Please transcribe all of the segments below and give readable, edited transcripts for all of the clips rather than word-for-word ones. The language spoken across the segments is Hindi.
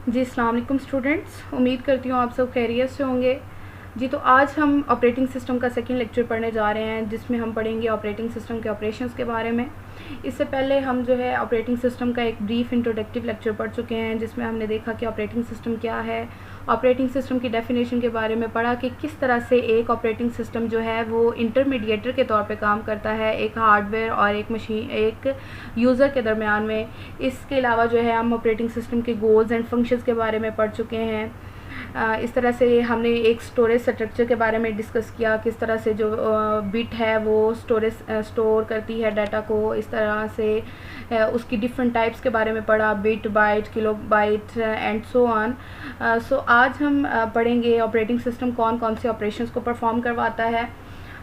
जी अस्सलाम वालेकुम स्टूडेंट्स, उम्मीद करती हूँ आप सब खैरियत से होंगे। जी तो आज हम ऑपरेटिंग सिस्टम का सेकंड लेक्चर पढ़ने जा रहे हैं, जिसमें हम पढ़ेंगे ऑपरेटिंग सिस्टम के ऑपरेशंस के बारे में। इससे पहले हम जो है ऑपरेटिंग सिस्टम का एक ब्रीफ इंट्रोडक्टिव लेक्चर पढ़ चुके हैं, जिसमें हमने देखा कि ऑपरेटिंग सिस्टम क्या है, ऑपरेटिंग सिस्टम की डेफिनेशन के बारे में पढ़ा कि किस तरह से एक ऑपरेटिंग सिस्टम जो है वो इंटरमीडिएटर के तौर पे काम करता है एक हार्डवेयर और एक यूज़र के दरमियान में। इसके अलावा जो है हम ऑपरेटिंग सिस्टम के गोल्स एंड फंक्शंस के बारे में पढ़ चुके हैं। इस तरह से हमने एक स्टोरेज स्ट्रक्चर के बारे में डिस्कस किया, किस तरह से जो बिट है वो स्टोर करती है डाटा को। इस तरह से उसकी डिफरेंट टाइप्स के बारे में पढ़ा, bit, byte, kilobyte and so on. So आज हम पढ़ेंगे ऑपरेटिंग सिस्टम कौन कौन से ऑपरेशंस को परफॉर्म करवाता है।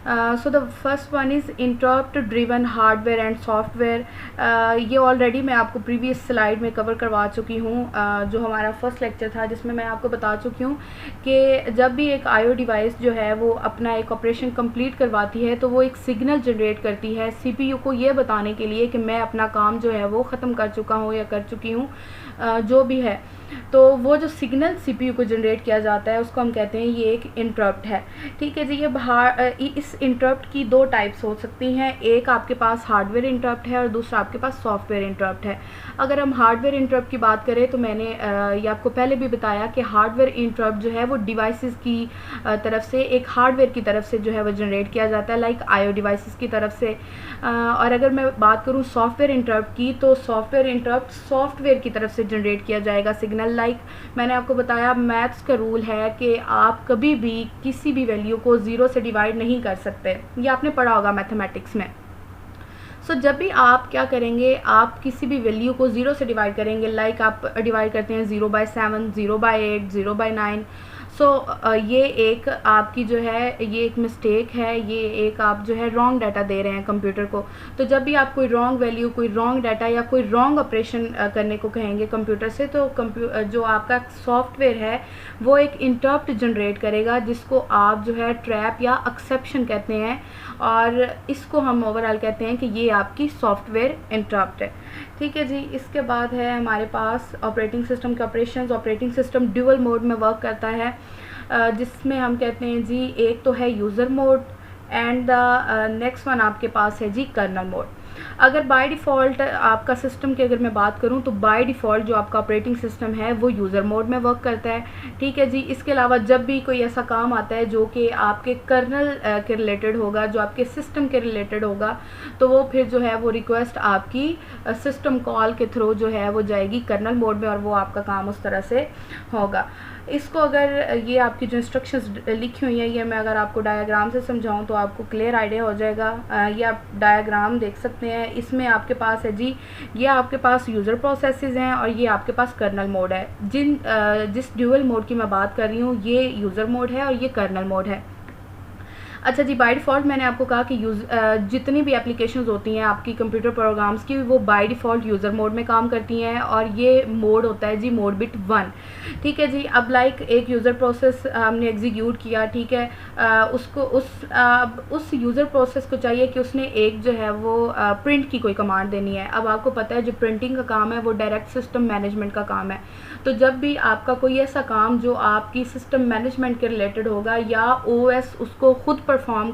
So the first one is interrupt driven hardware and software. ये ऑलरेडी मैं आपको प्रीवियस स्लाइड में कवर करवा चुकी हूँ, जो हमारा फर्स्ट लेक्चर था, जिसमें मैं आपको बता चुकी हूँ कि जब भी एक आईओ डिवाइस जो है वो अपना एक ऑपरेशन कंप्लीट करवाती है तो वो एक सिग्नल जनरेट करती है सीपीयू को, ये बताने के लिए कि मैं अपना काम जो है वो ख़त्म कर चुका हूँ या कर चुकी हूँ, जो भी है। तो वो जो सिग्नल सीपीयू को जनरेट किया जाता है उसको हम कहते हैं ये एक इंटरप्ट है। ठीक है जी। ये इस इंटरप्ट की दो टाइप्स हो सकती हैं, एक आपके पास हार्डवेयर इंटरप्ट है और दूसरा आपके पास सॉफ्टवेयर इंटरप्ट है। अगर हम हार्डवेयर इंटरप्ट की बात करें तो मैंने ये आपको पहले भी बताया कि हार्डवेयर इंटरप्ट जो है वो डिवाइसेस की तरफ से, एक हार्डवेयर की तरफ से जो है वो जनरेट किया जाता है, लाइक आईओ डिवाइसेस की तरफ से। और अगर मैं बात करूँ सॉफ्टवेयर इंटरप्ट की, तो सॉफ्टवेयर इंटरप्ट सॉफ्टवेयर की तरफ से जनरेट किया जाएगा सिग्नल। लाइक मैंने आपको बताया, मैथ्स का रूल है कि आप कभी भी किसी भी वैल्यू को ज़ीरो से डिवाइड नहीं कर सकते, ये आपने पढ़ा होगा मैथमेटिक्स में। सो जब भी आप क्या करेंगे, आप किसी भी वैल्यू को ज़ीरो से डिवाइड करेंगे, लाइक आप डिवाइड करते हैं 0/7, 0/8, 0/9। सो ये एक आपकी जो है ये एक मिस्टेक है, ये एक आप जो है रॉन्ग डाटा दे रहे हैं कंप्यूटर को। तो जब भी आप कोई रॉन्ग वैल्यू, कोई रॉन्ग डाटा या कोई रॉन्ग ऑपरेशन करने को कहेंगे कंप्यूटर से, तो जो आपका सॉफ्टवेयर है वो एक इंटरप्ट जनरेट करेगा, जिसको आप जो है ट्रैप या एक्सेप्शन कहते हैं, और इसको हम ओवरऑल कहते हैं कि ये आपकी सॉफ्टवेयर इंटरप्ट है। ठीक है जी। इसके बाद है हमारे पास ऑपरेटिंग सिस्टम के operations. Operating system dual mode में वर्क करता है, जिसमें हम कहते हैं जी एक तो है user mode and the next one आपके पास है जी कर्नल मोड। अगर बाय डिफ़ॉल्ट आपका सिस्टम की अगर मैं बात करूं तो बाय डिफ़ॉल्ट जो आपका ऑपरेटिंग सिस्टम है वो यूज़र मोड में वर्क करता है। ठीक है जी। इसके अलावा जब भी कोई ऐसा काम आता है जो कि आपके कर्नल के रिलेटेड होगा, जो आपके सिस्टम के रिलेटेड होगा, तो वो फिर जो है वो रिक्वेस्ट आपकी सिस्टम कॉल के थ्रू जो है वो जाएगी कर्नल मोड में, और वो आपका काम उस तरह से होगा। इसको अगर ये आपकी जो इंस्ट्रक्शंस लिखी हुई हैं, ये मैं अगर आपको डायग्राम से समझाऊं तो आपको क्लियर आइडिया हो जाएगा। ये आप डायग्राम देख सकते हैं, इसमें आपके पास है जी, ये आपके पास यूज़र प्रोसेसेस हैं और ये आपके पास कर्नल मोड है। जिस ड्यूअल मोड की मैं बात कर रही हूँ ये यूज़र मोड है और ये कर्नल मोड है। अच्छा जी, बाय डिफ़ॉल्ट मैंने आपको कहा कि जितनी भी एप्लीकेशंस होती हैं आपकी कंप्यूटर प्रोग्राम्स की, वो बाय डिफ़ॉल्ट यूज़र मोड में काम करती हैं, और ये मोड होता है जी मोड बिट 1। ठीक है जी। अब लाइक एक यूज़र प्रोसेस हमने एग्जीक्यूट किया, ठीक है, उसको उस यूज़र प्रोसेस को चाहिए कि उसने एक जो है वो प्रिंट की कोई कमांड देनी है। अब आपको पता है जो प्रिंटिंग का काम है वो डायरेक्ट सिस्टम मैनेजमेंट का काम है। तो जब भी आपका कोई ऐसा काम जो आपकी सिस्टम मैनेजमेंट के रिलेटेड होगा या ओएस उसको खुद परफॉर्म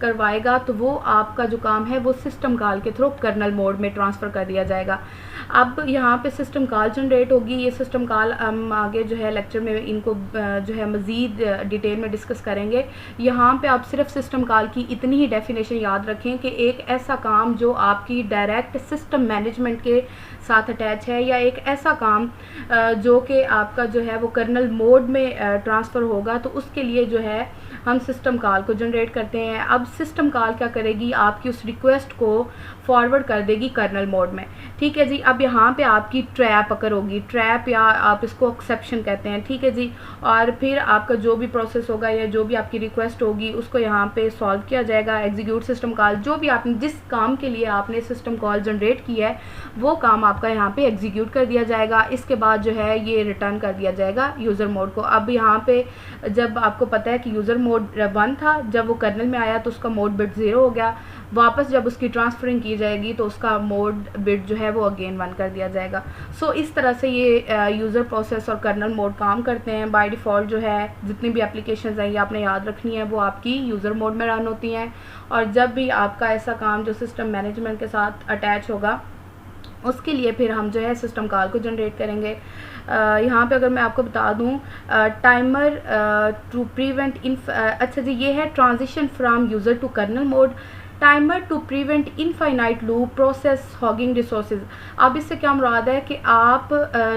करवाएगा, तो वो आपका जो काम है वो सिस्टम कॉल के थ्रू कर्नल मोड में ट्रांसफ़र कर दिया जाएगा। अब यहाँ पे सिस्टम कॉल जनरेट होगी। ये सिस्टम कॉल हम आगे जो है लेक्चर में इनको जो है मज़ीद डिटेल में डिस्कस करेंगे। यहाँ पे आप सिर्फ सिस्टम कॉल की इतनी ही डेफिनेशन याद रखें कि एक ऐसा काम जो आपकी डायरेक्ट सिस्टम मैनेजमेंट के साथ अटैच है, या एक ऐसा काम जो कि आपका जो है वो कर्नल मोड में ट्रांसफ़र होगा, तो उसके लिए जो है हम सिस्टम कॉल को जनरेट करते हैं। अब सिस्टम कॉल क्या करेगी, आपकी उस रिक्वेस्ट को फॉरवर्ड कर देगी कर्नल मोड में। ठीक है जी। अब यहाँ पे आपकी ट्रैप अकर होगी, ट्रैप या आप इसको एक्सेप्शन कहते हैं। ठीक है जी। और फिर आपका जो भी प्रोसेस होगा या जो भी आपकी रिक्वेस्ट होगी उसको यहाँ पे सॉल्व किया जाएगा। एग्जीक्यूट सिस्टम कॉल, जो भी आपने जिस काम के लिए आपने सिस्टम कॉल जनरेट की है वो काम आपका यहाँ पे एग्जीक्यूट कर दिया जाएगा। इसके बाद जो है ये रिटर्न कर दिया जाएगा यूज़र मोड को। अब यहाँ पे जब आपको पता है कि यूज़र मोड 1 था, जब वो कर्नल में आया तो उसका मोड बिट 0 हो गया। वापस जब उसकी ट्रांसफरिंग की जाएगी तो उसका मोड बिट जो है वो अगेन 1 कर दिया जाएगा। सो इस तरह से ये यूज़र प्रोसेस और कर्नल मोड काम करते हैं। बाय डिफ़ॉल्ट जो है जितनी भी एप्लीकेशंस हैं ये आपने याद रखनी है, वो आपकी यूज़र मोड में रन होती हैं। और जब भी आपका ऐसा काम जो सिस्टम मैनेजमेंट के साथ अटैच होगा उसके लिए फिर हम जो है सिस्टम कॉल को जनरेट करेंगे। यहाँ पे अगर मैं आपको बता दूँ टाइमर टू प्रिवेंट अच्छा जी, ये है transition from user to kernel mode, timer to prevent infinite loop process hogging resources. अब इससे क्या मुराद है कि आप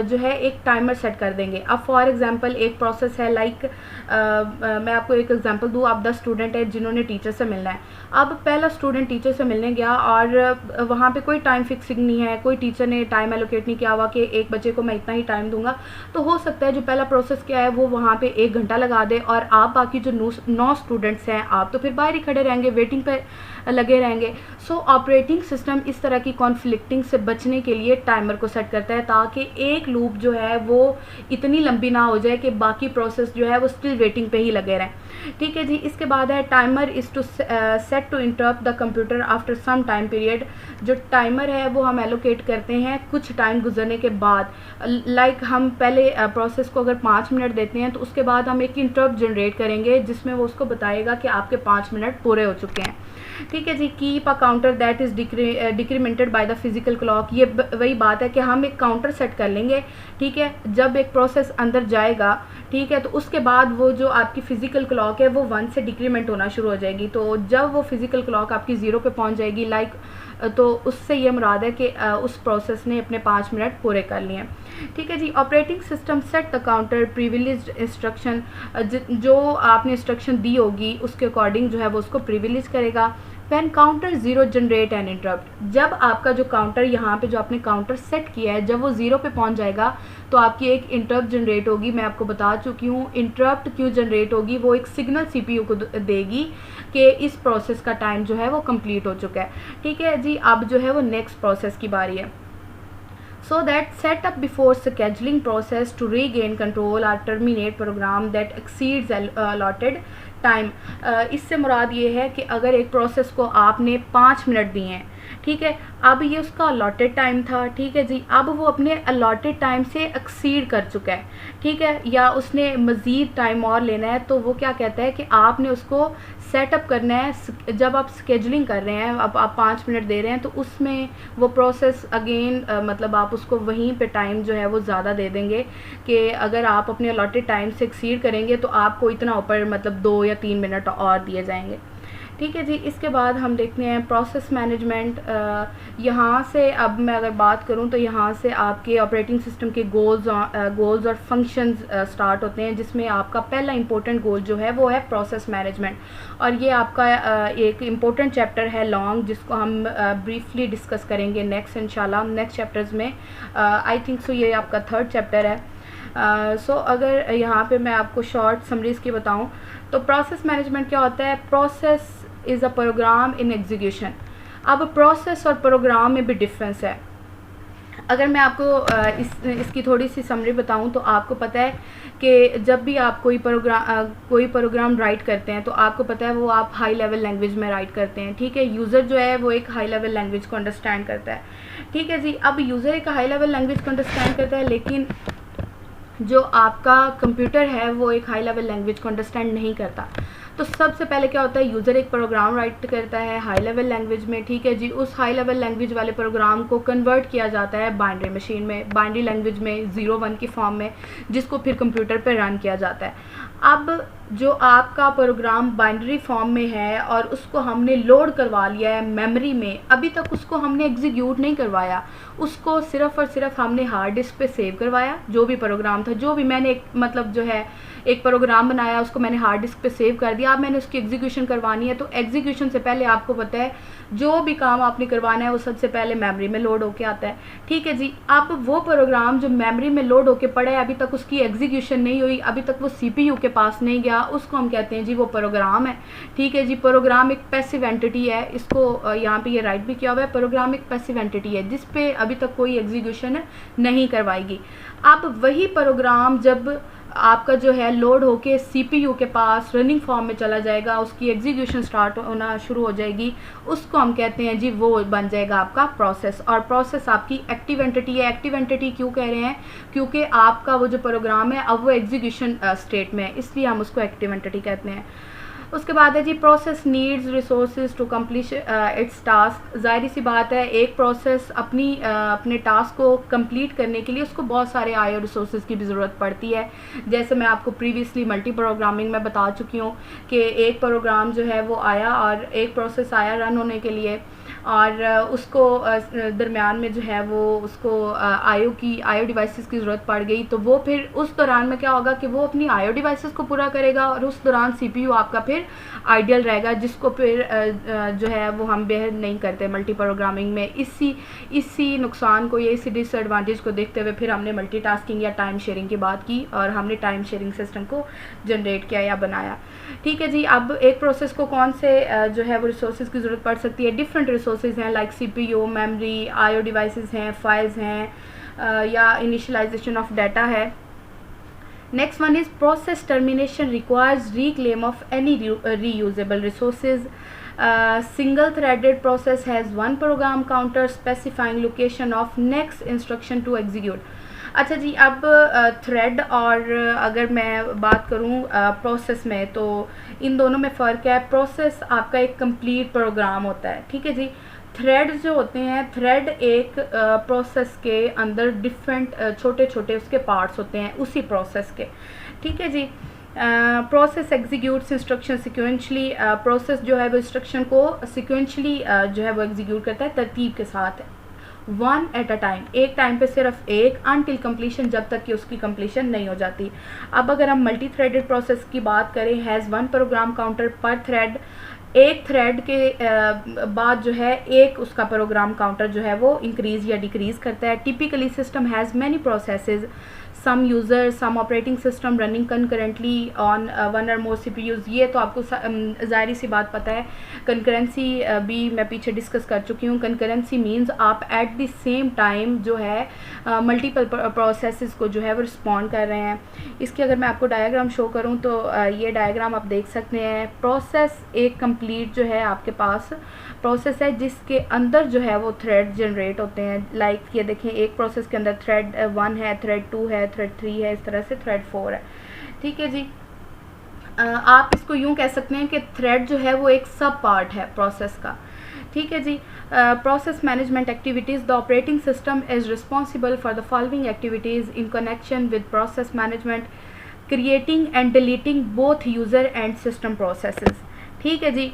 जो है एक टाइमर सेट कर देंगे। अब फॉर एग्जांपल एक प्रोसेस है लाइक मैं आपको एक एग्जांपल दूँ, आप 10 स्टूडेंट हैं जिन्होंने टीचर से मिलना है। अब पहला स्टूडेंट टीचर से मिलने गया और वहाँ पे कोई टाइम फिक्सिंग नहीं है, कोई टीचर ने टाइम एलोकेट नहीं किया हुआ कि एक बच्चे को मैं इतना ही टाइम दूंगा। तो हो सकता है जो पहला प्रोसेस क्या है वो वहाँ पे 1 घंटा लगा दे और आप बाकी जो 9 स्टूडेंट्स हैं आप तो फिर बाहर ही खड़े रहेंगे, वेटिंग पे लगे रहेंगे। सो ऑपरेटिंग सिस्टम इस तरह की कॉन्फ्लिक्टिंग से बचने के लिए टाइमर को सेट करता है ताकि एक लूप जो है वो इतनी लंबी ना हो जाए कि बाकी प्रोसेस जो है वो स्टिल वेटिंग पे ही लगे रहें। ठीक है जी। इसके बाद है timer is to set to interrupt the computer after some time period. जो टाइमर है वो हम एलोकेट करते हैं कुछ टाइम गुजरने के बाद। लाइक हम पहले प्रोसेस को अगर 5 मिनट देते हैं तो उसके बाद हम एक इंटरप्ट जनरेट करेंगे जिसमें वो उसको बताएगा कि आपके 5 मिनट पूरे हो चुके हैं। ठीक है जी। Keep a counter that is decremented by the physical clock. ये वही बात है कि हम एक काउंटर सेट कर लेंगे। ठीक है, जब एक प्रोसेस अंदर जाएगा, ठीक है, तो उसके बाद वो जो आपकी फ़िज़िकल क्लॉक है वो 1 से डिक्रीमेंट होना शुरू हो जाएगी। तो जब वो फ़िज़िकल क्लॉक आपकी 0 पे पहुंच जाएगी तो उससे ये मुराद है कि उस प्रोसेस ने अपने 5 मिनट पूरे कर लिए। ठीक है जी। Operating system set the counter privileged instruction, जो आपने इंस्ट्रक्शन दी होगी उसके अकॉर्डिंग जो है वो उसको प्रिविलेज करेगा। When counter 0 generate N interrupt, जब आपका जो काउंटर यहाँ पे जो आपने काउंटर सेट किया है जब वो 0 पे पहुँच जाएगा तो आपकी एक इंटरप्ट जनरेट होगी। मैं आपको बता चुकी हूँ इंटरप्ट क्यों जनरेट होगी, वो एक सिग्नल सीपीयू को देगी कि इस प्रोसेस का टाइम जो है वो कंप्लीट हो चुका है। ठीक है जी। अब जो है वो नेक्स्ट प्रोसेस की बारी है। So that set up before scheduling process to regain control or terminate program that exceeds allotted time. इससे मुराद ये है कि अगर एक प्रोसेस को आपने 5 मिनट दिए हैं, ठीक है, अब ये उसका अलॉटेड टाइम था, ठीक है जी, अब वो अपने अलॉटेड टाइम से एक्सीड कर चुका है, ठीक है, या उसने मज़ीद टाइम और लेना है, तो वो क्या कहता है कि आपने उसको सेटअप करना है। जब आप स्केजुलिंग कर रहे हैं, अब आप 5 मिनट दे रहे हैं, तो उसमें वो प्रोसेस अगेन मतलब आप उसको वहीं पे टाइम जो है वो ज़्यादा दे देंगे कि अगर आप अपने अलॉटेड टाइम से एक्सीड करेंगे तो आपको इतना ऊपर मतलब 2 या 3 मिनट और दिए जाएंगे। ठीक है जी। इसके बाद हम देखते हैं प्रोसेस मैनेजमेंट। यहाँ से अब मैं अगर बात करूँ तो यहाँ से आपके ऑपरेटिंग सिस्टम के गोल्स और फंक्शंस स्टार्ट होते हैं, जिसमें आपका पहला इंपॉर्टेंट गोल जो है वो है प्रोसेस मैनेजमेंट। और ये आपका एक इम्पोर्टेंट चैप्टर है लॉन्ग, जिसको हम ब्रीफली डिस्कस करेंगे नेक्स्ट इंशाल्लाह नेक्स्ट चैप्टर्स में। आई थिंक सो ये आपका 3rd चैप्टर है। सो अगर यहाँ पे मैं आपको शॉर्ट समरीज की बताऊँ तो प्रोसेस मैनेजमेंट क्या होता है। Process is a program in execution. अब प्रोसेस और प्रोग्राम में भी डिफरेंस है। अगर मैं आपको इसकी थोड़ी सी समरी बताऊं तो आपको पता है कि जब भी आप कोई प्रोग्राम राइट करते हैं तो आपको पता है वो आप हाई लेवल लैंग्वेज में राइट करते हैं। ठीक है, यूज़र जो है वो एक हाई लेवल लैंग्वेज को अंडरस्टैंड करता है। ठीक है जी। अब यूज़र एक हाई लेवल लैंग्वेज को अंडरस्टैंड करता है, लेकिन जो आपका कंप्यूटर है वो एक हाई लेवल लैंग्वेज को अंडरस्टैंड नहीं करता। तो सबसे पहले क्या होता है, यूज़र एक प्रोग्राम राइट करता है हाई लेवल लैंग्वेज में। ठीक है जी। उस हाई लेवल लैंग्वेज वाले प्रोग्राम को कन्वर्ट किया जाता है बाइनरी मशीन में, बाइनरी लैंग्वेज में 0-1 की फॉर्म में, जिसको फिर कंप्यूटर पे रन किया जाता है। अब जो आपका प्रोग्राम बाइनरी फॉर्म में है और उसको हमने लोड करवा लिया है मेमोरी में, अभी तक उसको हमने एग्जीक्यूट नहीं करवाया, उसको सिर्फ़ और सिर्फ हमने हार्ड डिस्क पे सेव करवाया। जो भी प्रोग्राम था, जो भी मैंने मतलब जो है एक प्रोग्राम बनाया, उसको मैंने हार्ड डिस्क पे सेव कर दिया। अब मैंने उसकी एग्जीक्यूशन करवानी है, तो एग्जीक्यूशन से पहले आपको पता है जो भी काम आपने करवाना है वो सबसे पहले मेमोरी में लोड होके आता है। ठीक है जी। अब वो प्रोग्राम जो मेमोरी में लोड होके पड़ा है, अभी तक उसकी एग्जीक्यूशन नहीं हुई, अभी तक वो CPU के पास नहीं गया, उसको हम कहते हैं जी वो प्रोग्राम है। ठीक है जी। प्रोग्राम एक पैसिव एंटिटी है, इसको यहाँ पे ये राइट भी किया हुआ है, प्रोग्राम एक पैसिव एंटिटी है जिस पे अभी तक कोई एग्जीक्यूशन नहीं करवाएगी। अब वही प्रोग्राम जब आपका जो है लोड होके CPU के पास रनिंग फॉर्म में चला जाएगा, उसकी एग्जीक्यूशन स्टार्ट होना शुरू हो जाएगी, उसको हम कहते हैं जी वो बन जाएगा आपका प्रोसेस। और प्रोसेस आपकी एक्टिव एंटिटी है। एक्टिव एंटिटी क्यों कह रहे हैं? क्योंकि आपका वो जो प्रोग्राम है अब वो एग्जीक्यूशन स्टेट में है, इसलिए हम उसको एक्टिव एंटिटी कहते हैं। उसके बाद है जी process needs resources to complete its task. ज़ाहिर सी बात है एक प्रोसेस अपने टास्क को कंप्लीट करने के लिए उसको बहुत सारे आईओ रिसोर्सेज की भी ज़रूरत पड़ती है। जैसे मैं आपको प्रीवियसली मल्टी प्रोग्रामिंग में बता चुकी हूँ कि एक प्रोग्राम जो है वो आया और एक प्रोसेस आया रन होने के लिए, और उसको दरमियान में जो है वो उसको आईओ डिवाइसेस की ज़रूरत पड़ गई, तो वो फिर उस दौरान में क्या होगा कि वो अपनी आईओ डिवाइसेस को पूरा करेगा और उस दौरान CPU आपका फिर आइडियल रहेगा, जिसको फिर जो है वो हम बेहद नहीं करते मल्टी प्रोग्रामिंग में। इसी नुकसान को या इसी डिसएडवांटेज को देखते हुए फिर हमने मल्टीटास्किंग या टाइम शेयरिंग की बात की और हमने टाइम शेयरिंग सिस्टम को जनरेट किया या बनाया। ठीक है जी। अब एक प्रोसेस को कौन से जो है वो रिसोर्सेज की ज़रूरत पड़ सकती है? डिफरेंट रिसोर्सेज हैं, like CPU, memory, IO devices हैं, फाइल्स हैं, या इनिशियलाइजेशन ऑफ डाटा है। Next one is process termination requires reclaim of any reusable resources. Single threaded process has one program counter specifying location of next instruction to execute. अच्छा जी, अब थ्रेड और अगर मैं बात करूँ प्रोसेस में, तो इन दोनों में फ़र्क है। प्रोसेस आपका एक कंप्लीट प्रोग्राम होता है, ठीक है जी। थ्रेड जो होते हैं, थ्रेड एक प्रोसेस के अंदर डिफरेंट छोटे छोटे उसके पार्ट्स होते हैं उसी प्रोसेस के, ठीक है जी। Process executes instruction sequentially. Process जो है वो इंस्ट्रक्शन को सिक्वेंशली जो है वो एग्जीक्यूट करता है तरतीब के साथ, वन एट अ टाइम, एक टाइम पे सिर्फ एक, अनटिल कंप्लीशन, जब तक कि उसकी कंप्लीशन नहीं हो जाती। अब अगर हम मल्टी थ्रेडेड प्रोसेस की बात करें, हैज़ वन प्रोग्राम काउंटर पर थ्रेड, एक थ्रेड के बाद जो है एक उसका प्रोग्राम काउंटर जो है वो इंक्रीज़ या डिक्रीज़ करता है। Typically system has many processes, some user, some operating system running concurrently on one or more CPUs। ये तो आपको ज़ाहिर सी बात पता है। कंकरेंसी भी मैं पीछे डिस्कस कर चुकी हूँ। कंकरेंसी मींस आप एट द सेम टाइम जो है मल्टीपल प्रोसेसेस को जो है वो रिस्पॉन्ड कर रहे हैं। इसकी अगर मैं आपको डायग्राम शो करूँ तो ये डायग्राम आप देख सकते हैं। प्रोसेस एक कंप्लीट जो है आपके पास प्रोसेस है जिसके अंदर जो है वो थ्रेड जनरेट होते हैं। लाइक ये देखें, एक प्रोसेस के अंदर थ्रेड 1 है, थ्रेड 2 है, थ्रेड 3 है, इस तरह से थ्रेड 4 है, ठीक है जी। आप इसको यूँ कह सकते हैं कि थ्रेड जो है वो एक सब पार्ट है प्रोसेस का, ठीक है जी। Process management activities. The operating system is responsible for the following activities in connection with process management, creating and deleting both user and system processes, ठीक है जी।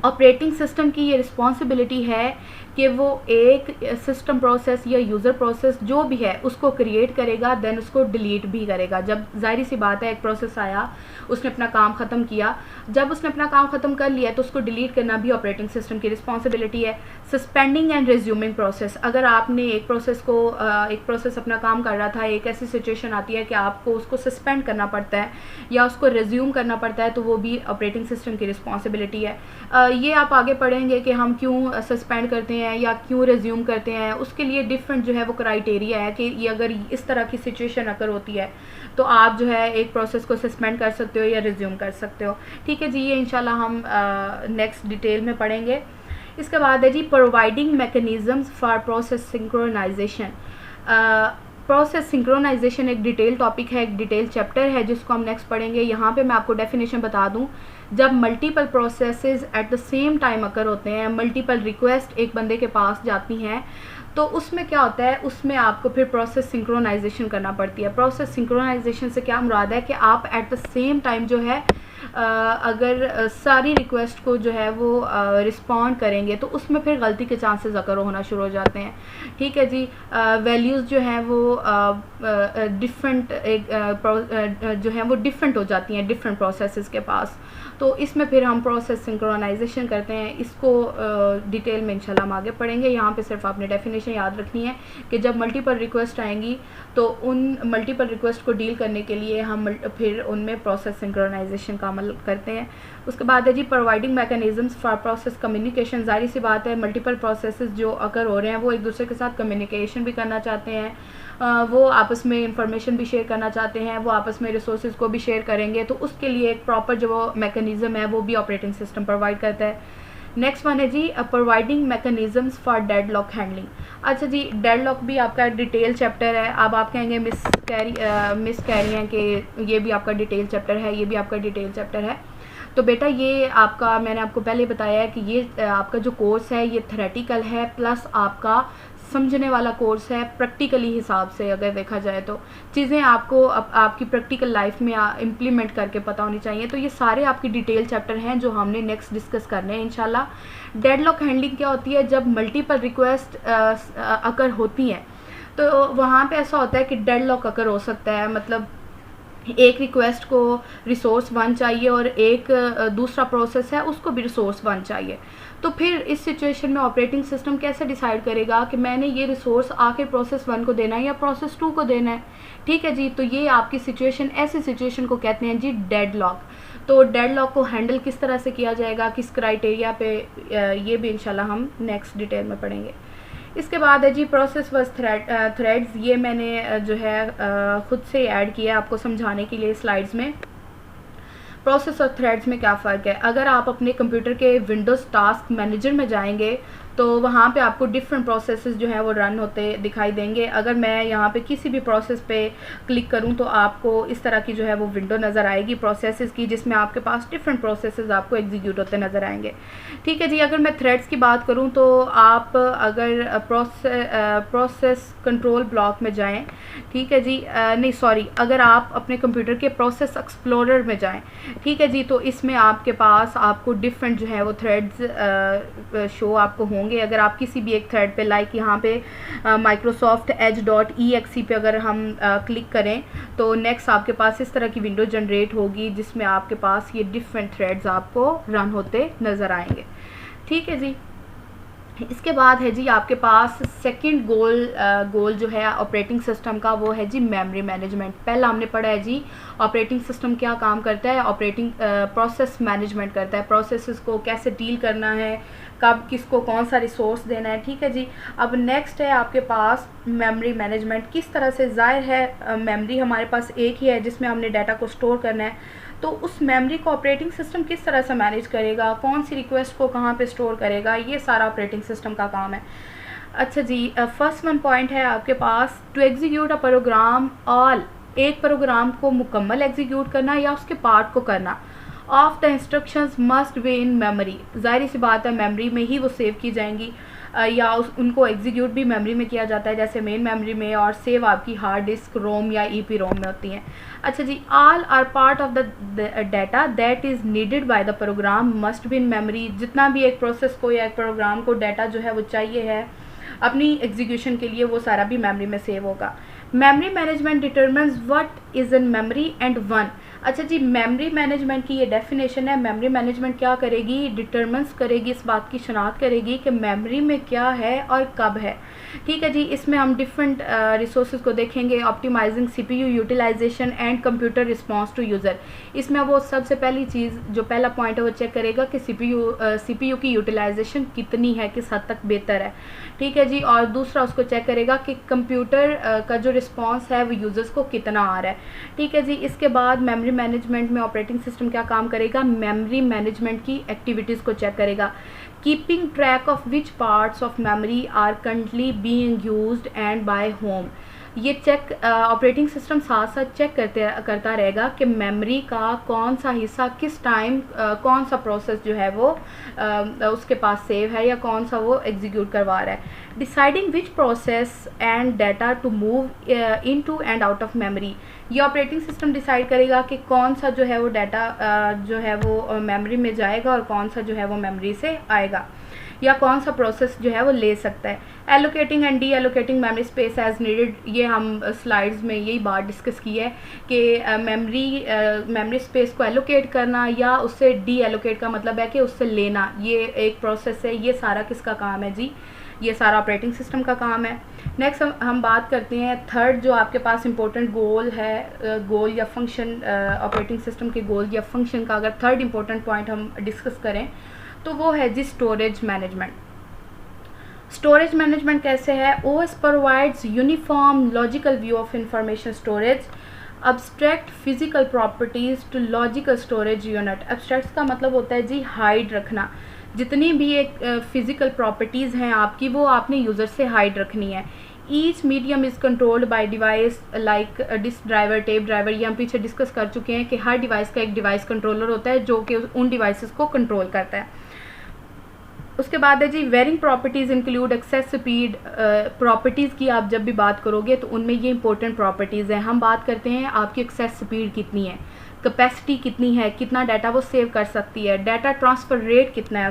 ऑपरेटिंग सिस्टम की ये रिस्पॉन्सिबिलिटी है कि वो एक सिस्टम प्रोसेस या यूज़र प्रोसेस जो भी है उसको क्रिएट करेगा, देन उसको डिलीट भी करेगा। जब ज़ाहिर सी बात है एक प्रोसेस आया, उसने अपना काम ख़त्म किया, जब उसने अपना काम ख़त्म कर लिया तो उसको डिलीट करना भी ऑपरेटिंग सिस्टम की रिस्पॉन्सिबिलिटी है। Suspending and resuming process. अगर आपने एक प्रोसेस अपना काम कर रहा था, एक ऐसी सिचुएशन आती है कि आपको उसको सस्पेंड करना पड़ता है या उसको रिज्यूम करना पड़ता है, तो वो भी ऑपरेटिंग सिस्टम की रिस्पॉन्सिबिलिटी है। ये आप आगे पढ़ेंगे कि हम क्यों सस्पेंड करते हैं या क्यों रिज्यूम करते हैं। उसके लिए डिफरेंट जो है वो क्राइटेरिया है कि ये अगर इस तरह की सिचुएशन अगर होती है तो आप जो है एक प्रोसेस को सस्पेंड कर सकते हो या रिज्यूम कर सकते हो, ठीक है जी। ये इंशाल्लाह हम नेक्स्ट डिटेल में पढ़ेंगे। इसके बाद है जी providing mechanisms for process synchronization. Process synchronization एक डिटेल टॉपिक है, एक डिटेल चैप्टर है जिसको हम नेक्स्ट पढ़ेंगे। यहाँ पे मैं आपको डेफिनेशन बता दूँ। जब multiple processes at the same time occur होते हैं, मल्टीपल रिक्वेस्ट एक बंदे के पास जाती हैं, तो उसमें क्या होता है, उसमें आपको फिर प्रोसेस सिंक्रोनाइजेशन करना पड़ती है। प्रोसेस सिंक्रोनाइजेशन से क्या मुराद है कि आप एट द सेम टाइम जो है अगर सारी रिक्वेस्ट को जो है वो रिस्पॉन्ड करेंगे तो उसमें फिर गलती के चांसेस अकर होना शुरू हो जाते हैं, ठीक है जी। वैल्यूज़ जो हैं वो डिफरेंट जो हैं वो डिफरेंट हो जाती हैं डिफरेंट प्रोसेसेस के पास, तो इसमें फिर हम प्रोसेस सिंक्रोनाइजेशन करते हैं। इसको डिटेल में इंशाल्लाह हम आगे पढ़ेंगे। यहाँ पे सिर्फ आपने डेफिनेशन याद रखनी है कि जब मल्टीपल रिक्वेस्ट आएंगी तो उन मल्टीपल रिक्वेस्ट को डील करने के लिए हम फिर उनमें प्रोसेस सिंक्रोनाइजेशन का अमल मुकम्मल करते हैं। उसके बाद है जी providing mechanisms for process communication. ज़ाहिर सी बात है मल्टीपल प्रोसेसेस जो अकर हो रहे हैं वो एक दूसरे के साथ कम्युनिकेशन भी करना चाहते हैं, वो आपस में इंफॉर्मेशन भी शेयर करना चाहते हैं, वो आपस में रिसोर्सेज को भी शेयर करेंगे, तो उसके लिए एक प्रॉपर जो मैकेनिज़्म है वो भी ऑपरेटिंग सिस्टम प्रोवाइड करता है। नेक्स्ट वन है जी providing mechanisms for deadlock handling. अच्छा जी, डेडलॉक भी आपका डिटेल चैप्टर है। अब आप कहेंगे मिस कैरी हैं कि ये भी आपका डिटेल चैप्टर है, ये भी आपका डिटेल चैप्टर है। तो बेटा ये आपका, मैंने आपको पहले बताया है कि ये आपका जो कोर्स है ये थ्योरेटिकल है प्लस आपका समझने वाला कोर्स है। प्रैक्टिकली हिसाब से अगर देखा जाए तो चीज़ें आपको आपकी प्रैक्टिकल लाइफ में इम्प्लीमेंट करके पता होनी चाहिए। तो ये सारे आपकी डिटेल चैप्टर हैं जो हमने नेक्स्ट डिस्कस करने हैं इंशाल्लाह। डेडलॉक हैंडलिंग क्या होती है? जब मल्टीपल रिक्वेस्ट अकर होती हैं तो वहाँ पे ऐसा होता है कि डेडलॉक अकर हो सकता है। मतलब एक रिक्वेस्ट को रिसोर्स 1 चाहिए और एक दूसरा प्रोसेस है उसको भी रिसोर्स 1 चाहिए। तो फिर इस सिचुएशन में ऑपरेटिंग सिस्टम कैसे डिसाइड करेगा कि मैंने ये रिसोर्स आखिर प्रोसेस 1 को देना है या प्रोसेस 2 को देना है? ठीक है जी, तो ये आपकी सिचुएशन, ऐसी सिचुएशन को कहते हैं जी डेडलॉक। तो डेडलॉक को हैंडल किस तरह से किया जाएगा, किस क्राइटेरिया पे, ये भी इंशाल्लाह हम नेक्स्ट डिटेल में पढ़ेंगे। इसके बाद है जी प्रोसेस वर्स थ्रेड्स। ये मैंने जो है ख़ुद से ऐड किया आपको समझाने के लिए स्लाइड्स में। प्रोसेस और थ्रेड्स में क्या फ़र्क है? अगर आप अपने कंप्यूटर के विंडोज़ टास्क मैनेजर में जाएंगे तो वहाँ पे आपको डिफरेंट प्रोसेसेस जो हैं वो रन होते दिखाई देंगे। अगर मैं यहाँ पे किसी भी प्रोसेस पे क्लिक करूँ तो आपको इस तरह की जो है वो विंडो नज़र आएगी प्रोसेसेस की, जिसमें आपके पास डिफरेंट प्रोसेसेस आपको एग्जीक्यूट होते नज़र आएंगे। ठीक है जी, अगर मैं थ्रेड्स की बात करूँ तो आप अगर प्रोसेस कंट्रोल ब्लॉक में जाएँ, ठीक है जी, नहीं सॉरी, अगर आप अपने कंप्यूटर के प्रोसेस एक्सप्लोरर में जाएँ, ठीक है जी, तो इसमें आपके पास आपको डिफरेंट जो है वो थ्रेड्स शो आपको होंगे। अगर आप किसी भी एक थ्रेड पे, लाइक यहाँ पे माइक्रोसॉफ्ट edge.exe पे अगर हम क्लिक करें तो नेक्स्ट आपके पास इस तरह की विंडो जनरेट होगी जिसमें आपके पास ये डिफरेंट थ्रेड्स आपको रन होते नज़र आएंगे। ठीक है जी, इसके बाद है जी आपके पास सेकंड गोल जो है ऑपरेटिंग सिस्टम का, वो है जी मेमोरी मैनेजमेंट। पहला हमने पढ़ा है जी ऑपरेटिंग सिस्टम क्या काम करता है, ऑपरेटिंग प्रोसेस मैनेजमेंट करता है, प्रोसेसेस को कैसे डील करना है, कब किसको कौन सा रिसोर्स देना है। ठीक है जी, अब नेक्स्ट है आपके पास मेमोरी मैनेजमेंट। किस तरह से, ज़ाहिर है मेमोरी हमारे पास एक ही है जिसमें हमने डाटा को स्टोर करना है, तो उस मेमोरी को ऑपरेटिंग सिस्टम किस तरह से मैनेज करेगा, कौन सी रिक्वेस्ट को कहाँ पे स्टोर करेगा, ये सारा ऑपरेटिंग सिस्टम का काम है। अच्छा जी, फर्स्ट वन पॉइंट है आपके पास to execute a program all, एक प्रोग्राम को मुकम्मल एग्जीक्यूट करना या उसके पार्ट को करना। Of the instructions must be in memory, ज़ाहिर सी बात है मेमोरी में ही वो सेव की जाएंगी या उनको एग्जीक्यूट भी मेमोरी में किया जाता है, जैसे मेन मेमोरी में, और सेव आपकी हार्ड डिस्क, रोम या ईपी रोम में होती हैं। अच्छा जी, all or part of the data that is needed by the program must be in memory. जितना भी एक प्रोसेस को या एक प्रोग्राम को डाटा जो है वो चाहिए है अपनी एग्जीक्यूशन के लिए, वो सारा भी मेमोरी में सेव होगा। Memory management determines what is in memory and one. अच्छा जी, मेमोरी मैनेजमेंट की ये डेफिनेशन है। मेमोरी मैनेजमेंट क्या करेगी, डिटरमिन्स करेगी, इस बात की शनाख्त करेगी कि मेमोरी में क्या है और कब है। ठीक है जी, इसमें हम डिफरेंट रिसोर्सेज को देखेंगे, optimizing CPU utilization and computer response to user. इसमें वो सबसे पहली चीज़, जो पहला पॉइंट है वो चेक करेगा कि सीपीयू की यूटिलाइजेशन कितनी है, किस हद तक बेहतर है। ठीक है जी, और दूसरा उसको चेक करेगा कि कंप्यूटर का जो रिस्पांस है वो यूज़र्स को कितना आ रहा है। ठीक है जी, इसके बाद मेमोरी मैनेजमेंट में ऑपरेटिंग सिस्टम क्या काम करेगा, मेमोरी मैनेजमेंट की एक्टिविटीज़ को चेक करेगा। Keeping track of which parts of memory are currently being used and by whom. ये चेक ऑपरेटिंग सिस्टम साथ साथ चेक करता रहेगा कि मेमोरी का कौन सा हिस्सा किस टाइम कौन सा प्रोसेस जो है वो उसके पास सेव है या कौन सा वो एग्जीक्यूट करवा रहा है। Deciding which process and data to move into and out of memory. ये ऑपरेटिंग सिस्टम डिसाइड करेगा कि कौन सा जो है वो डाटा जो है वो मेमोरी में जाएगा और कौन सा जो है वो मेमोरी से आएगा, या कौन सा प्रोसेस जो है वो ले सकता है। Allocating and deallocating memory space as needed, ये हम स्लाइड्स में यही बात डिस्कस की है कि मेमोरी स्पेस को एलोकेट करना या उससे डी एलोकेट का मतलब है कि उससे लेना, ये एक प्रोसेस है। ये सारा किसका काम है जी, ये सारा ऑपरेटिंग सिस्टम का काम है। नेक्स्ट हम बात करते हैं थर्ड जो आपके पास इंपॉर्टेंट गोल है, गोल या फंक्शन, ऑपरेटिंग सिस्टम के गोल या फंक्शन का अगर थर्ड इंपॉर्टेंट पॉइंट हम डिस्कस करें तो वो है जी स्टोरेज मैनेजमेंट। स्टोरेज मैनेजमेंट कैसे है? OS provides uniform logical view of information storage, abstract physical properties to logical storage unit. Abstract का मतलब होता है जी हाइड रखना, जितनी भी एक फिजिकल प्रॉपर्टीज़ हैं आपकी वो आपने यूज़र से हाइड रखनी है। Each medium is controlled by device like disk driver, tape driver, ये हम पीछे डिस्कस कर चुके हैं कि हर डिवाइस का एक डिवाइस कंट्रोलर होता है जो कि उन डिवाइसेस को कंट्रोल करता है। उसके बाद है जी varying properties include access speed. Properties की आप जब भी बात करोगे तो उनमें ये इंपॉर्टेंट प्रॉपर्टीज़ हैं। हम बात करते हैं आपकी एक्सेस स्पीड कितनी है, कैपेसिटी कितनी है, कितना डाटा वो सेव कर सकती है, डाटा ट्रांसफ़र रेट कितना है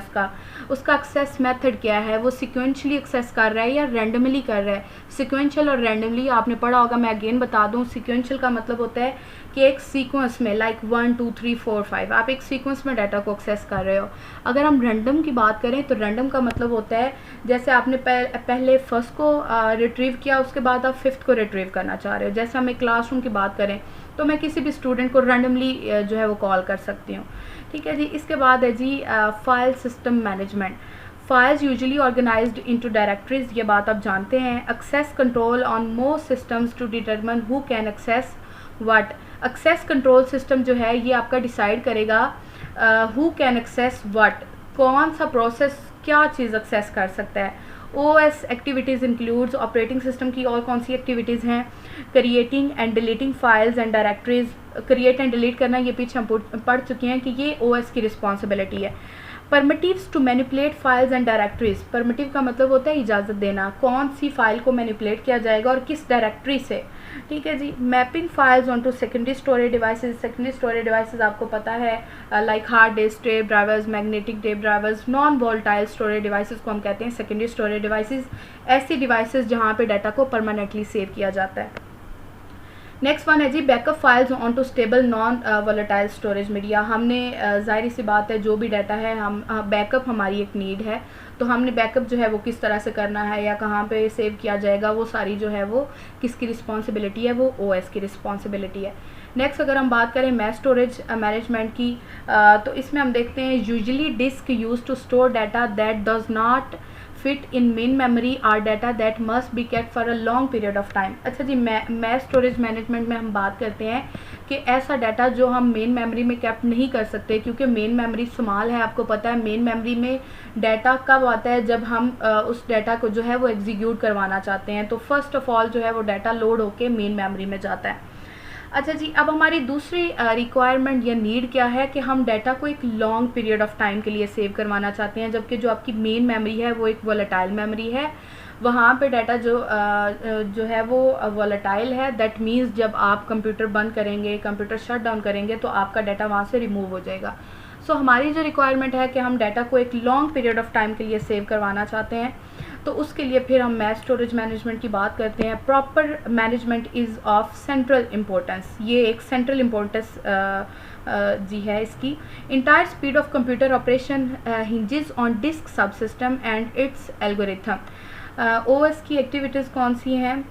उसका एक्सेस मेथड क्या है, वो सिक्वेंशली एक्सेस कर रहा है या रैंडमली कर रहा है। सिक्वेंशियल और रैंडमली आपने पढ़ा होगा, मैं अगेन बता दूं। सिक्वेंशियल का मतलब होता है कि एक सीक्वेंस में लाइक 1 2 3 4 5 आप एक सीक्वेंस में डाटा को एक्सेस कर रहे हो। अगर हम रैंडम की बात करें तो रैंडम का मतलब होता है जैसे आपने पहले फर्स्ट को रिट्रीव किया, उसके बाद आप फिफ्थ को रिट्रीव करना चाह रहे हो। जैसे हम एक क्लासरूम की बात करें तो मैं किसी भी स्टूडेंट को रैंडमली जो है वो कॉल कर सकती हूँ, ठीक है जी। इसके बाद है जी file system management. Files usually organized into directories, ये बात आप जानते हैं। Access control on most systems to determine who can access what. Access control system जो है ये आपका डिसाइड करेगा हु कैन एक्सेस व्हाट, कौन सा प्रोसेस क्या चीज़ एक्सेस कर सकता है। OS activities includes, operating system की और कौन सी एक्टिविटीज़ हैं? Creating and deleting files and directories. Create and delete करना ये पीछे हम पढ़ चुके हैं कि ये OS की रिस्पॉन्सिबिलिटी है। Primitives to manipulate files and directories. Primitive का मतलब होता है इजाज़त देना, कौन सी फाइल को मैनिपुलेट किया जाएगा और किस डायरेक्टरी से, ठीक है जी। Mapping files onto secondary storage devices. Secondary storage devices आपको पता है like hard disk, tape drivers, magnetic tape drivers. Non volatile storage devices को हम कहते हैं सेकेंडरी स्टोरेज डिवाइसेज, ऐसी डिवाइसेज जहाँ पे डाटा को परमानेंटली सेव किया जाता है। नेक्स्ट वन है जी backup files onto stable non volatile storage media. हमने जाहिर सी बात है जो भी डाटा है हम बैकअप हमारी एक नीड है, तो हमने बैकअप जो है वो किस तरह से करना है या कहाँ पे सेव किया जाएगा, वो सारी जो है वो किसकी रिस्पॉन्सिबिलिटी है, वो OS की रिस्पॉन्सिबिलिटी है। नेक्स्ट अगर हम बात करें मैस स्टोरेज मैनेजमेंट की तो इसमें हम देखते हैं usually disk use to store data that does not fit in main memory or data that must be kept for a long period of time. अच्छा जी, मैस स्टोरेज मैनेजमेंट में हम बात करते हैं कि ऐसा डाटा जो हम मेन मेमोरी में कैप्ट नहीं कर सकते, क्योंकि मेन मेमोरी स्मॉल है। आपको पता है मेन मेमोरी में डाटा कब आता है, जब हम उस डाटा को जो है वो एग्जीक्यूट करवाना चाहते हैं। तो फर्स्ट ऑफ ऑल जो है वो डाटा लोड होके मेन मेमोरी में जाता है। अच्छा जी, अब हमारी दूसरी रिक्वायरमेंट या नीड क्या है कि हम डाटा को एक लॉन्ग पीरियड ऑफ टाइम के लिए सेव करवाना चाहते हैं, जबकि जो आपकी मेन मेमोरी है वो एक वोलेटाइल मेमोरी है। वहाँ पे डाटा जो है वो वोलेटाइल है। दैट मीन्स जब आप कंप्यूटर बंद करेंगे, कंप्यूटर शट डाउन करेंगे तो आपका डाटा वहाँ से रिमूव हो जाएगा। सो हमारी जो रिक्वायरमेंट है कि हम डाटा को एक लॉन्ग पीरियड ऑफ टाइम के लिए सेव करवाना चाहते हैं, तो उसके लिए फिर हम मैस स्टोरेज मैनेजमेंट की बात करते हैं। Proper management is of central importance, ये एक सेंट्रल इम्पोर्टेंस जी है इसकी। Entire speed of computer operation hinges on disk subsystem and its algorithm. OS की एक्टिविटीज़ कौन सी हैं?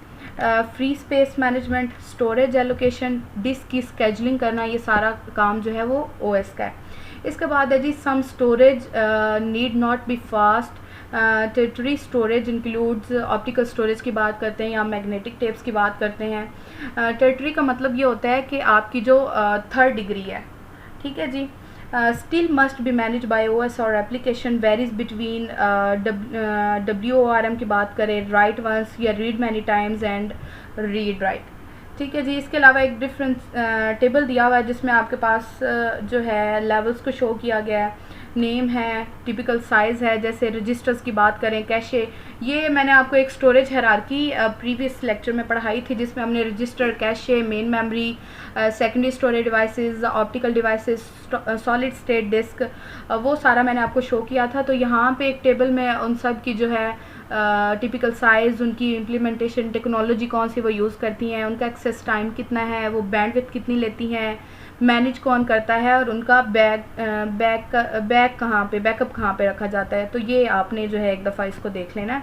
Free space management, storage allocation, disk की स्केजलिंग करना, ये सारा काम जो है वो OS का है। इसके बाद है जी some storage need not be fast. Tertiary storage includes, optical storage की बात करते हैं या मैग्नेटिक टेप्स की बात करते हैं। टेरिटरी का मतलब ये होता है कि आपकी जो थर्ड डिग्री है, ठीक है जी। Still must be managed by OS और एप्लीकेशन वेरीज बिटवीन WORM की बात करें, राइट वंस या read many times and read write, ठीक है जी। इसके अलावा एक डिफरेंस टेबल दिया हुआ है जिसमें आपके पास जो है लेवल्स को शो किया गया है। नेम है, टिपिकल साइज़ है, जैसे रजिस्टर्स की बात करें, कैशे। ये मैंने आपको एक स्टोरेज हायरार्की प्रीवियस लेक्चर में पढ़ाई थी जिसमें हमने register, cache, main memory, secondary storage devices, optical devices, solid state disk, वो सारा मैंने आपको शो किया था। तो यहाँ पे एक टेबल में उन सब की जो है टिपिकल साइज़, उनकी इम्प्लीमेंटेशन टेक्नोलॉजी कौन सी वो यूज़ करती हैं, उनका एक्सेस टाइम कितना है, वो बैंडविड्थ कितनी लेती हैं, मैनेज कौन करता है और उनका बैकअप कहाँ पे रखा जाता है। तो ये आपने जो है एक दफ़ा इसको देख लेना है।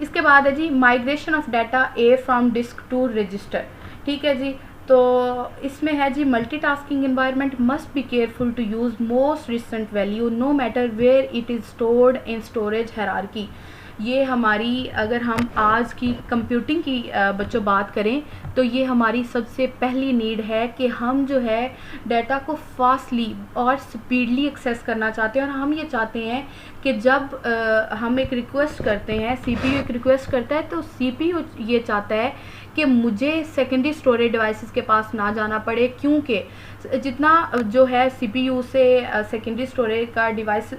इसके बाद है जी migration of data A from disk to register. ठीक है जी, तो इसमें है जी multitasking environment must be careful to use most recent value no matter where it is stored in storage hierarchy. ये हमारी, अगर हम आज की कंप्यूटिंग की बच्चों बात करें तो ये हमारी सबसे पहली नीड है कि हम जो है डाटा को फास्टली और स्पीडली एक्सेस करना चाहते हैं। और हम ये चाहते हैं कि जब हम एक रिक्वेस्ट करते हैं, सीपीयू एक रिक्वेस्ट करता है, तो सीपीयू ये चाहता है कि मुझे सेकेंडरी स्टोरेज डिवाइसेस के पास ना जाना पड़े, क्योंकि जितना जो है सीपीयू से सेकेंडरी स्टोरेज का डिवाइस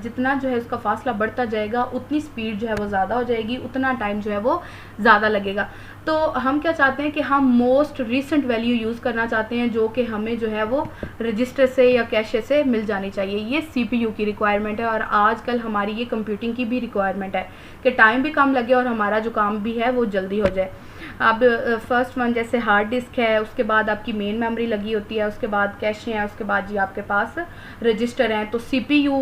जितना जो है उसका फासला बढ़ता जाएगा उतनी स्पीड जो है वो ज़्यादा हो जाएगी, उतना टाइम जो है वो ज़्यादा लगेगा। तो हम क्या चाहते हैं कि हम मोस्ट रिसेंट वैल्यू यूज़ करना चाहते हैं जो कि हमें जो है वो रजिस्टर से या कैशे से मिल जानी चाहिए। ये सीपीयू की रिक्वायरमेंट है और आजकल हमारी ये कंप्यूटिंग की भी रिक्वायरमेंट है कि टाइम भी कम लगे और हमारा जो काम भी है वो जल्दी हो जाए। अब फर्स्ट वन जैसे हार्ड डिस्क है, उसके बाद आपकी मेन मेमोरी लगी होती है, उसके बाद कैशे हैं, उसके बाद जी आपके पास रजिस्टर हैं। तो सीपीयू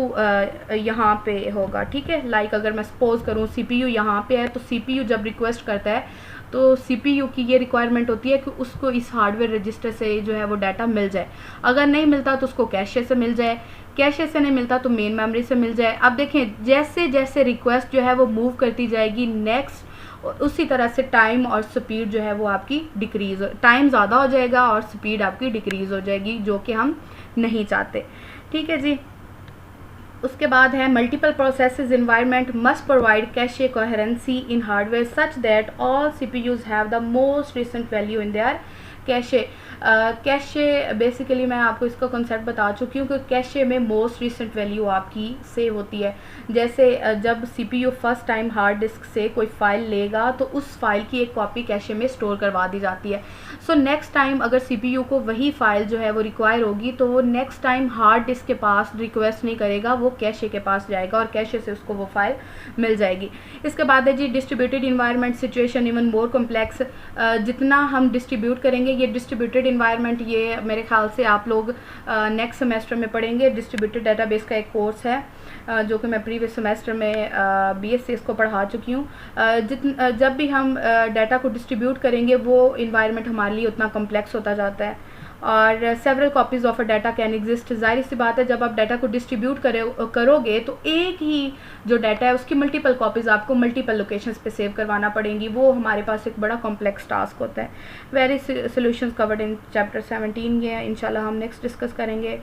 यहाँ पे होगा, ठीक है। लाइक अगर मैं सपोज करूँ सीपीयू यहाँ पे है, तो सीपीयू जब रिक्वेस्ट करता है तो सीपीयू की ये रिक्वायरमेंट होती है कि उसको इस हार्डवेयर रजिस्टर से जो है वो डाटा मिल जाए। अगर नहीं मिलता तो उसको कैशे से मिल जाए, कैशे से नहीं मिलता तो मेन मेमोरी से मिल जाए। अब देखें जैसे जैसे रिक्वेस्ट जो है वो मूव करती जाएगी नेक्स्ट, उसी तरह से टाइम और स्पीड जो है वो आपकी डिक्रीज़, टाइम ज़्यादा हो जाएगा और स्पीड आपकी डिक्रीज़ हो जाएगी, जो कि हम नहीं चाहते। ठीक है जी। उसके बाद है multiple processes environment must provide cache coherency in hardware such that all CPUs have the most recent value in their cache. Cache basically मैं आपको इसका कॉन्सेप्ट बता चुकी हूँ कि कैशे में मोस्ट रिसेंट वैल्यू आपकी सेव होती है। जैसे जब CPU first time hard disk से कोई फ़ाइल लेगा तो उस फाइल की एक कॉपी कैशे में स्टोर करवा दी जाती है। सो नेक्स्ट टाइम अगर सीपीयू को वही फ़ाइल जो है वो रिक्वायर होगी तो वो नेक्स्ट टाइम हार्ड डिस्क के पास रिक्वेस्ट नहीं करेगा, वो कैशे के पास जाएगा और कैशे से उसको वो फाइल मिल जाएगी। इसके बाद है जी distributed environment situation even more complex. जितना हम डिस्ट्रीब्यूट करेंगे, ये डिस्ट्रीब्यूटेड इन्वायरमेंट ये मेरे ख्याल से आप लोग नेक्स्ट सेमेस्टर में पढ़ेंगे। डिस्ट्रीब्यूटेड डेटाबेस का एक कोर्स है जो कि मैं प्रीवियस सेमेस्टर में बीएससी इसको पढ़ा चुकी हूँ। जब भी हम डाटा को डिस्ट्रीब्यूट करेंगे वो इन्वायरमेंट हमारे लिए उतना कॉम्प्लेक्स होता जाता है और several copies of a data can exist. जाहिर सी बात है जब आप डाटा को डिस्ट्रीब्यूट करोगे तो एक ही जो डाटा है उसकी मल्टीपल कॉपीज़ आपको मल्टीपल लोकेशंस पे सेव करवाना पड़ेंगी। वो हमारे पास एक बड़ा कॉम्प्लेक्स टास्क होता है। Very solutions covered in chapter 17 ये इंशाल्लाह हम नेक्स्ट डिस्कस करेंगे।